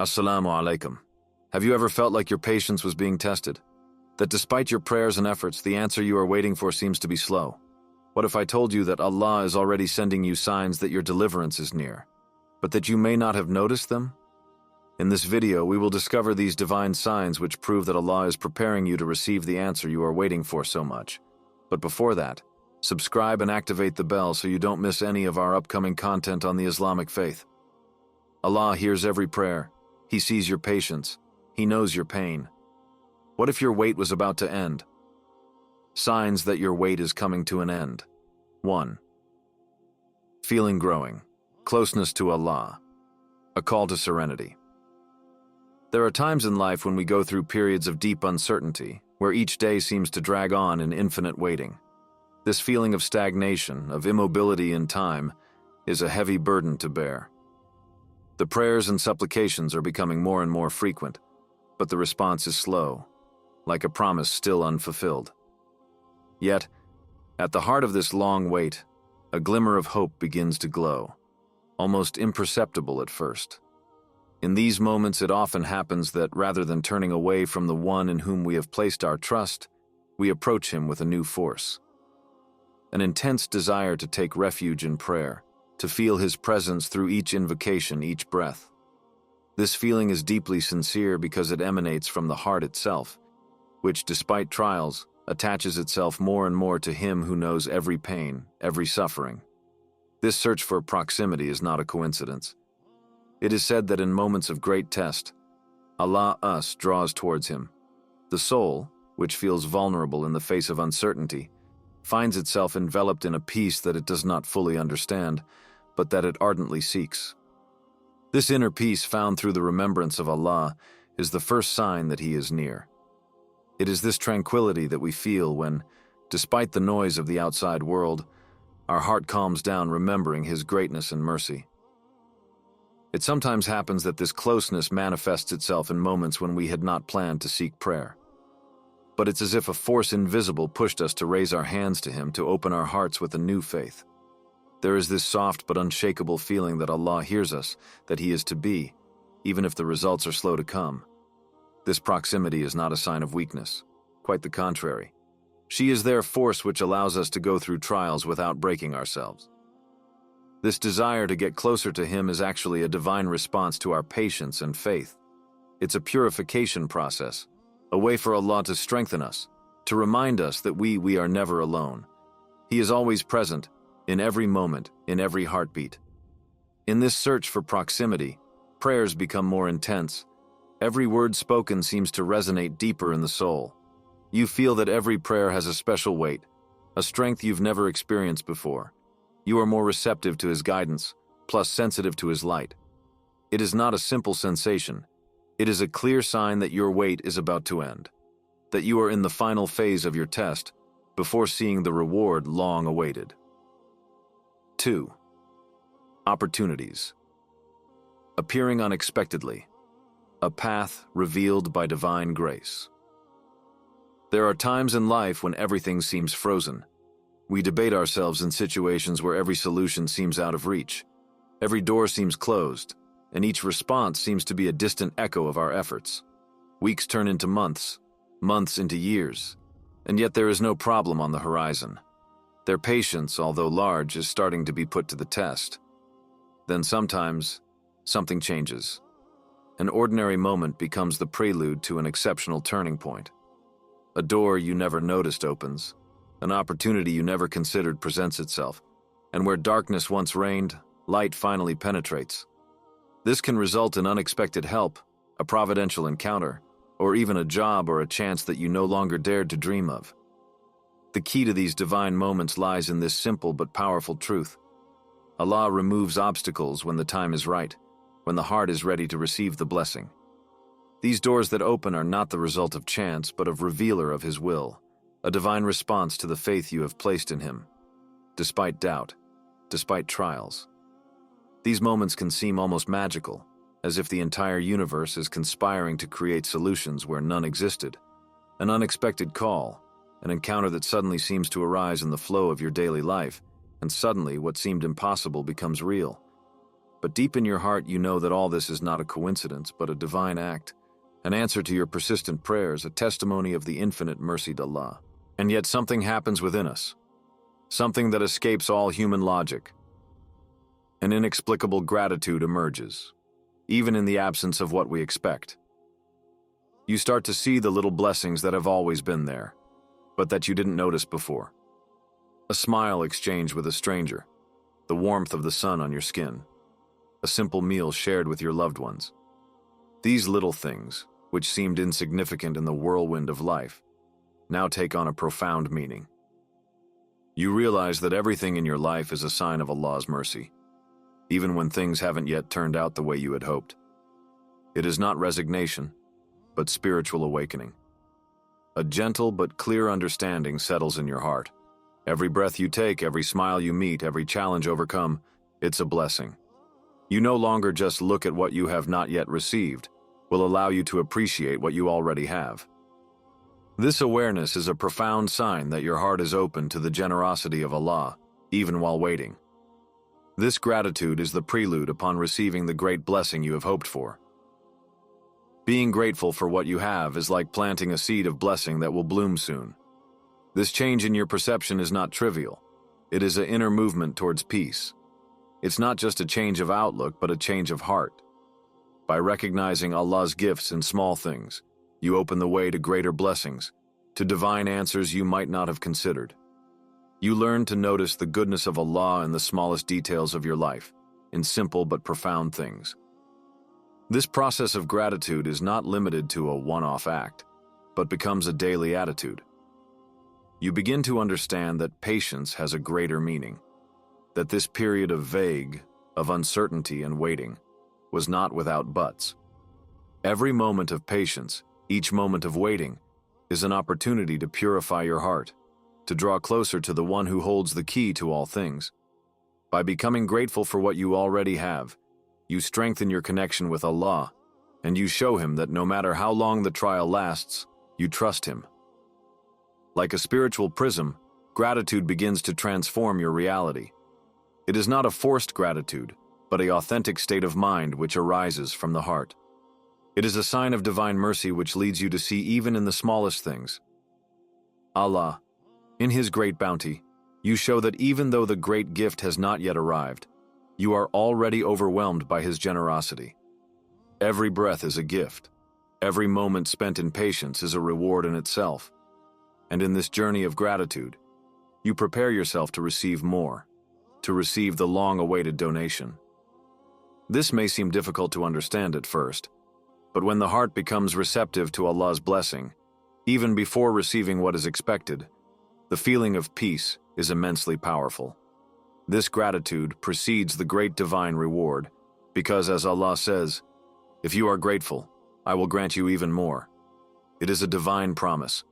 Assalamu alaikum. Have you ever felt like your patience was being tested? That despite your prayers and efforts, the answer you are waiting for seems to be slow? What if I told you that Allah is already sending you signs that your deliverance is near, but that you may not have noticed them? In this video, we will discover these divine signs which prove that Allah is preparing you to receive the answer you are waiting for so much. But before that, subscribe and activate the bell so you don't miss any of our upcoming content on the Islamic faith. Allah hears every prayer. He sees your patience. He knows your pain. What if your wait was about to end? Signs that your wait is coming to an end. 1. Feeling growing. Closeness to Allah. A call to serenity. There are times in life when we go through periods of deep uncertainty, where each day seems to drag on in infinite waiting. This feeling of stagnation, of immobility in time, is a heavy burden to bear. The prayers and supplications are becoming more and more frequent, but the response is slow, like a promise still unfulfilled. Yet, at the heart of this long wait, a glimmer of hope begins to glow, almost imperceptible at first. In these moments, it often happens that rather than turning away from the one in whom we have placed our trust, we approach him with a new force. An intense desire to take refuge in prayer, to feel his presence through each invocation, each breath. This feeling is deeply sincere because it emanates from the heart itself, which, despite trials, attaches itself more and more to him who knows every pain, every suffering. This search for proximity is not a coincidence. It is said that in moments of great test, Allah us draws towards him. The soul, which feels vulnerable in the face of uncertainty, finds itself enveloped in a peace that it does not fully understand, but that it ardently seeks. This inner peace found through the remembrance of Allah is the first sign that He is near. It is this tranquility that we feel when, despite the noise of the outside world, our heart calms down remembering His greatness and mercy. It sometimes happens that this closeness manifests itself in moments when we had not planned to seek prayer. But it's as if a force invisible pushed us to raise our hands to Him, to open our hearts with a new faith. There is this soft but unshakable feeling that Allah hears us, that He is to be, even if the results are slow to come. This proximity is not a sign of weakness. Quite the contrary. She is their force which allows us to go through trials without breaking ourselves. This desire to get closer to Him is actually a divine response to our patience and faith. It's a purification process, a way for Allah to strengthen us, to remind us that we are never alone. He is always present, in every moment, in every heartbeat. In this search for proximity, prayers become more intense. Every word spoken seems to resonate deeper in the soul. You feel that every prayer has a special weight, a strength you've never experienced before. You are more receptive to His guidance, plus sensitive to His light. It is not a simple sensation. It is a clear sign that your wait is about to end, that you are in the final phase of your test before seeing the reward long awaited. 2. Opportunities. Appearing unexpectedly. A path revealed by divine grace. There are times in life when everything seems frozen. We debate ourselves in situations where every solution seems out of reach. Every door seems closed, and each response seems to be a distant echo of our efforts. Weeks turn into months, months into years, and yet there is no problem on the horizon. Their patience, although large, is starting to be put to the test. Then sometimes, something changes. An ordinary moment becomes the prelude to an exceptional turning point. A door you never noticed opens. An opportunity you never considered presents itself, and where darkness once reigned, light finally penetrates. This can result in unexpected help, a providential encounter, or even a job or a chance that you no longer dared to dream of. The key to these divine moments lies in this simple but powerful truth. Allah removes obstacles when the time is right, when the heart is ready to receive the blessing. These doors that open are not the result of chance, but of revealer of His will, a divine response to the faith you have placed in Him. Despite doubt, despite trials. These moments can seem almost magical, as if the entire universe is conspiring to create solutions where none existed. An unexpected call, an encounter that suddenly seems to arise in the flow of your daily life, and suddenly what seemed impossible becomes real. But deep in your heart, you know that all this is not a coincidence, but a divine act, an answer to your persistent prayers, a testimony of the infinite mercy of Allah. And yet something happens within us, something that escapes all human logic. An inexplicable gratitude emerges, even in the absence of what we expect. You start to see the little blessings that have always been there, but that you didn't notice before. A smile exchanged with a stranger, the warmth of the sun on your skin, a simple meal shared with your loved ones. These little things, which seemed insignificant in the whirlwind of life, now take on a profound meaning. You realize that everything in your life is a sign of Allah's mercy, even when things haven't yet turned out the way you had hoped. It is not resignation, but spiritual awakening. A gentle but clear understanding settles in your heart. Every breath you take, every smile you meet, every challenge overcome, it's a blessing. You no longer just look at what you have not yet received, will allow you to appreciate what you already have. This awareness is a profound sign that your heart is open to the generosity of Allah, even while waiting. This gratitude is the prelude upon receiving the great blessing you have hoped for. Being grateful for what you have is like planting a seed of blessing that will bloom soon. This change in your perception is not trivial. It is an inner movement towards peace. It's not just a change of outlook, but a change of heart. By recognizing Allah's gifts in small things, you open the way to greater blessings, to divine answers you might not have considered. You learn to notice the goodness of Allah in the smallest details of your life, in simple but profound things. This process of gratitude is not limited to a one-off act, but becomes a daily attitude. You begin to understand that patience has a greater meaning, that this period of uncertainty and waiting was not without buts. Every moment of patience, each moment of waiting, is an opportunity to purify your heart, to draw closer to the one who holds the key to all things. By becoming grateful for what you already have, you strengthen your connection with Allah, and you show Him that no matter how long the trial lasts, you trust Him. Like a spiritual prism, gratitude begins to transform your reality. It is not a forced gratitude, but an authentic state of mind which arises from the heart. It is a sign of divine mercy which leads you to see even in the smallest things. Allah, in His great bounty, you show that even though the great gift has not yet arrived, you are already overwhelmed by His generosity. Every breath is a gift. Every moment spent in patience is a reward in itself. And in this journey of gratitude, you prepare yourself to receive more, to receive the long-awaited donation. This may seem difficult to understand at first, but when the heart becomes receptive to Allah's blessing, even before receiving what is expected, the feeling of peace is immensely powerful. This gratitude precedes the great divine reward, because as Allah says, "If you are grateful, I will grant you even more." It is a divine promise,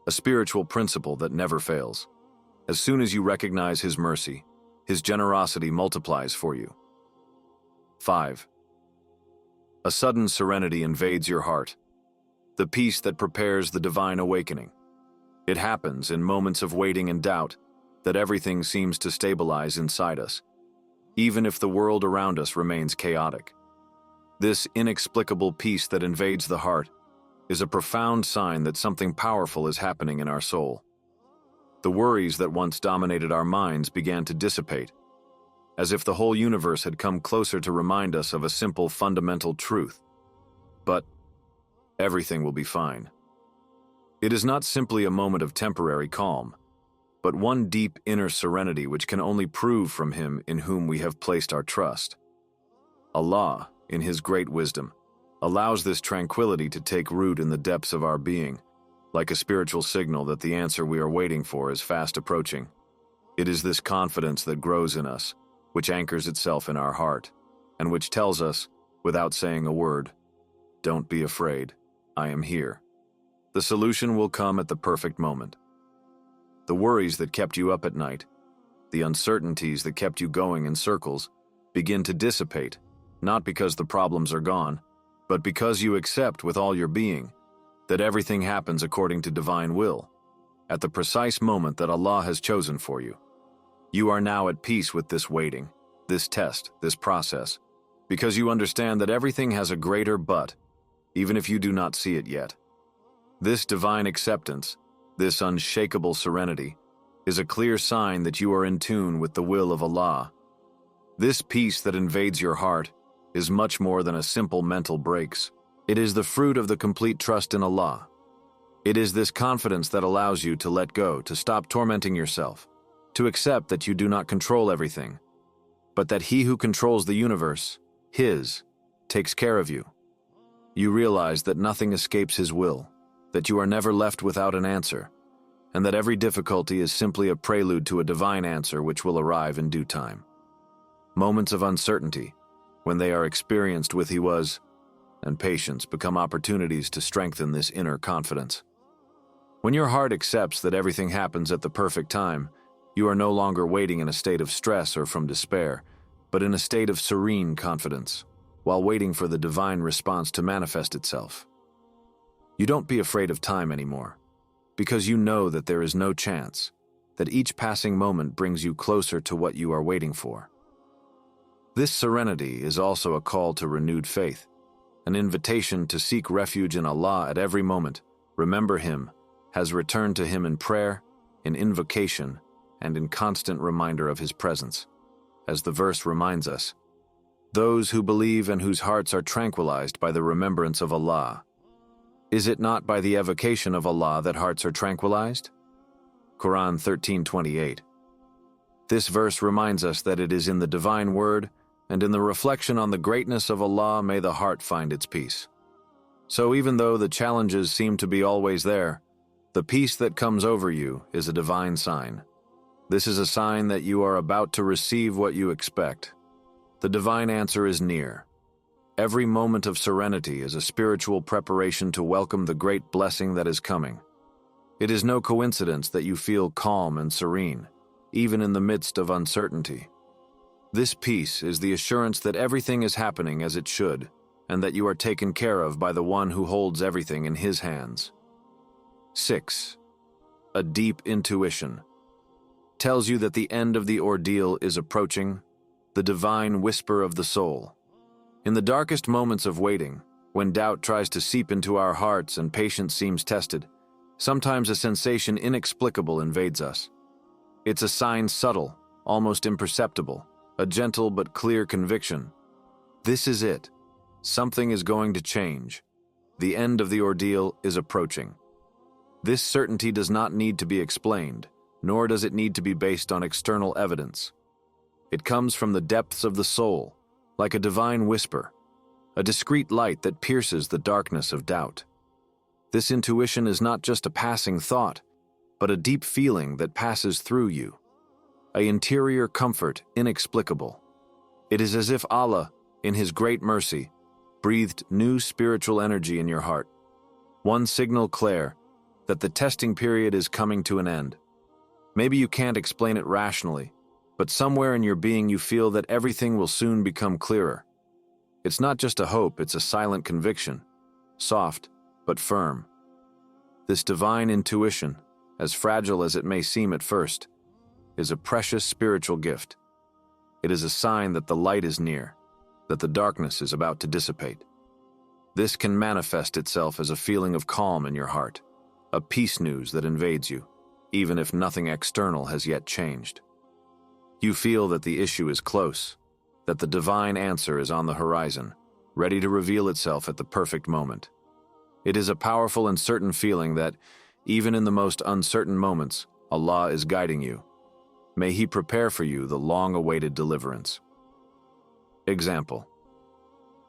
a spiritual principle that never fails. As soon as you recognize His mercy, His generosity multiplies for you. 5. A sudden serenity invades your heart, the peace that prepares the divine awakening. It happens in moments of waiting and doubt that everything seems to stabilize inside us, even if the world around us remains chaotic. This inexplicable peace that invades the heart is a profound sign that something powerful is happening in our soul. The worries that once dominated our minds began to dissipate, as if the whole universe had come closer to remind us of a simple fundamental truth. But everything will be fine. It is not simply a moment of temporary calm, but one deep inner serenity which can only prove from Him in whom we have placed our trust. Allah, in His great wisdom, allows this tranquility to take root in the depths of our being, like a spiritual signal that the answer we are waiting for is fast approaching. It is this confidence that grows in us, which anchors itself in our heart, and which tells us, without saying a word, "Don't be afraid, I am here." The solution will come at the perfect moment. The worries that kept you up at night, the uncertainties that kept you going in circles, begin to dissipate, not because the problems are gone, but because you accept with all your being that everything happens according to divine will, at the precise moment that Allah has chosen for you. You are now at peace with this waiting, this test, this process, because you understand that everything has a greater but, even if you do not see it yet. This divine acceptance, this unshakable serenity, is a clear sign that you are in tune with the will of Allah. This peace that invades your heart is much more than a simple mental breaks. It is the fruit of the complete trust in Allah. It is this confidence that allows you to let go, to stop tormenting yourself, to accept that you do not control everything, but that He who controls the universe, His, takes care of you. You realize that nothing escapes His will, that you are never left without an answer, and that every difficulty is simply a prelude to a divine answer which will arrive in due time. Moments of uncertainty, when they are experienced with He was, and patience become opportunities to strengthen this inner confidence. When your heart accepts that everything happens at the perfect time, you are no longer waiting in a state of stress or from despair, but in a state of serene confidence, while waiting for the divine response to manifest itself. You don't be afraid of time anymore, because you know that there is no chance, that each passing moment brings you closer to what you are waiting for. This serenity is also a call to renewed faith, an invitation to seek refuge in Allah at every moment, remember Him, has returned to Him in prayer, in invocation, and in constant reminder of His presence. As the verse reminds us, those who believe and whose hearts are tranquilized by the remembrance of Allah. Is it not by the evocation of Allah that hearts are tranquilized? Quran 13:28. This verse reminds us that it is in the divine word and in the reflection on the greatness of Allah may the heart find its peace. So even though the challenges seem to be always there, the peace that comes over you is a divine sign. This is a sign that you are about to receive what you expect. The divine answer is near. Every moment of serenity is a spiritual preparation to welcome the great blessing that is coming. It is no coincidence that you feel calm and serene, even in the midst of uncertainty. This peace is the assurance that everything is happening as it should, and that you are taken care of by the one who holds everything in His hands. 6. A deep intuition tells you that the end of the ordeal is approaching, the divine whisper of the soul. In the darkest moments of waiting, when doubt tries to seep into our hearts and patience seems tested, sometimes a sensation inexplicable invades us. It's a sign subtle, almost imperceptible, a gentle but clear conviction. This is it. Something is going to change. The end of the ordeal is approaching. This certainty does not need to be explained, nor does it need to be based on external evidence. It comes from the depths of the soul, like a divine whisper, a discreet light that pierces the darkness of doubt. This intuition is not just a passing thought, but a deep feeling that passes through you, an interior comfort inexplicable. It is as if Allah, in His great mercy, breathed new spiritual energy in your heart. One signal clear that the testing period is coming to an end. Maybe you can't explain it rationally, but somewhere in your being you feel that everything will soon become clearer. It's not just a hope, it's a silent conviction, soft but firm. This divine intuition, as fragile as it may seem at first, is a precious spiritual gift. It is a sign that the light is near, that the darkness is about to dissipate. This can manifest itself as a feeling of calm in your heart, a peace news that invades you, even if nothing external has yet changed. You feel that the issue is close, that the divine answer is on the horizon, ready to reveal itself at the perfect moment. It is a powerful and certain feeling that, even in the most uncertain moments, Allah is guiding you. May He prepare for you the long-awaited deliverance. Example.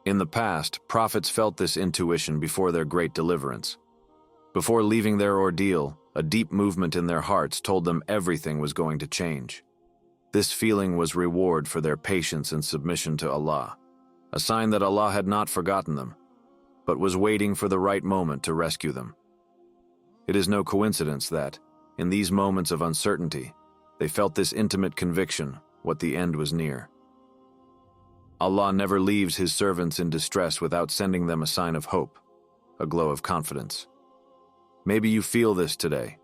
In the past, prophets felt this intuition before their great deliverance. Before leaving their ordeal, a deep movement in their hearts told them everything was going to change. This feeling was reward for their patience and submission to Allah, a sign that Allah had not forgotten them, but was waiting for the right moment to rescue them. It is no coincidence that, in these moments of uncertainty, they felt this intimate conviction, what the end was near. Allah never leaves His servants in distress without sending them a sign of hope, a glow of confidence. Maybe you feel this today,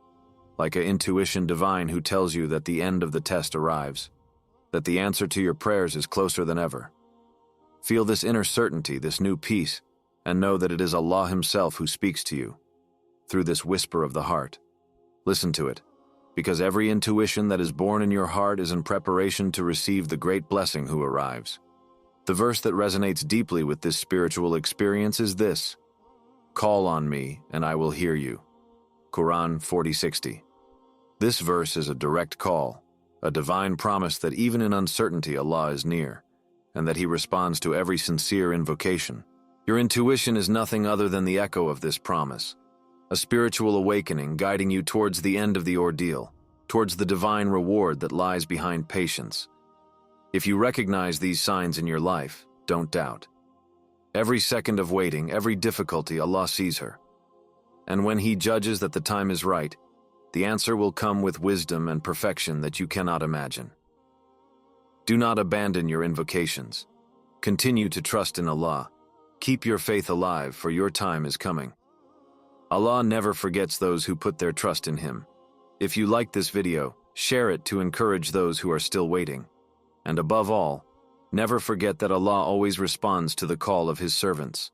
like an intuition divine who tells you that the end of the test arrives, that the answer to your prayers is closer than ever. Feel this inner certainty, this new peace, and know that it is Allah Himself who speaks to you through this whisper of the heart. Listen to it, because every intuition that is born in your heart is in preparation to receive the great blessing who arrives. The verse that resonates deeply with this spiritual experience is this: "Call on me, and I will hear you." Quran 40:60. This verse is a direct call, a divine promise that even in uncertainty Allah is near, and that He responds to every sincere invocation. Your intuition is nothing other than the echo of this promise, a spiritual awakening guiding you towards the end of the ordeal, towards the divine reward that lies behind patience. If you recognize these signs in your life, don't doubt. Every second of waiting, every difficulty, Allah sees her. And when He judges that the time is right, the answer will come with wisdom and perfection that you cannot imagine. Do not abandon your invocations. Continue to trust in Allah. Keep your faith alive, for your time is coming. Allah never forgets those who put their trust in Him. If you like this video, share it to encourage those who are still waiting. And above all, never forget that Allah always responds to the call of His servants.